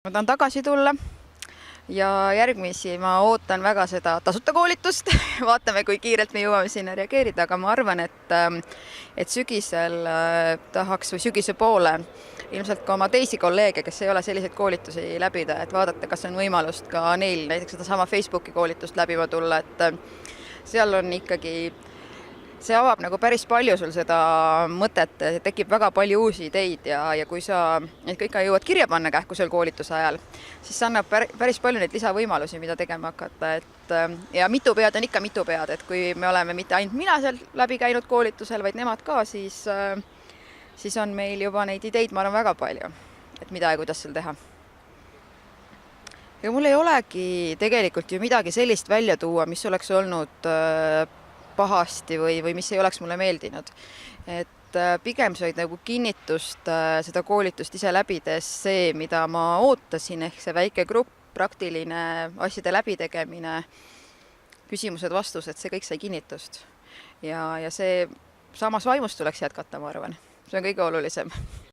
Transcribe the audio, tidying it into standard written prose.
Ma tahan tagasi tulla ja järgmisi ma ootan väga seda tasuta koolitust. Vaatame, kui kiirelt me jõuame sinna reageerida, aga ma arvan, et sügisel tahaks või sügise poole ilmselt ka oma teisi kolleege, kes ei ole selliseid koolitusi läbida, et vaadata, kas on võimalust ka neil näiteks seda sama Facebooki koolitust läbima tulla, et seal on ikkagi see avab nagu päris palju sul seda mõtet, tekib väga palju uusi ideid ja kui sa neid kõike jõuad kirja panna kähku seal koolituse ajal, siis see annab päris palju neid lisavõimalusi, mida tegema hakata, ja mitu pead on ikka mitu pead, et kui me oleme mitte ainult mina seal läbi käinud koolitusel, vaid nemad ka, siis on meil juba neid ideid, ma arvan, väga palju, et mida ja kuidas seal teha. Ja mul ei olegi tegelikult ju midagi sellist välja tuua, mis oleks olnud pahasti või mis ei oleks mulle meeldinud. Et pigem said nagu kinnitust seda koolitust ise läbides see, mida ma ootasin, ehk see väike grupp, praktiline asjade läbitegemine, küsimused-vastused, see kõik sai kinnitust. Ja see samas vaimus tuleks jätkata, ma arvan. See on kõige olulisem.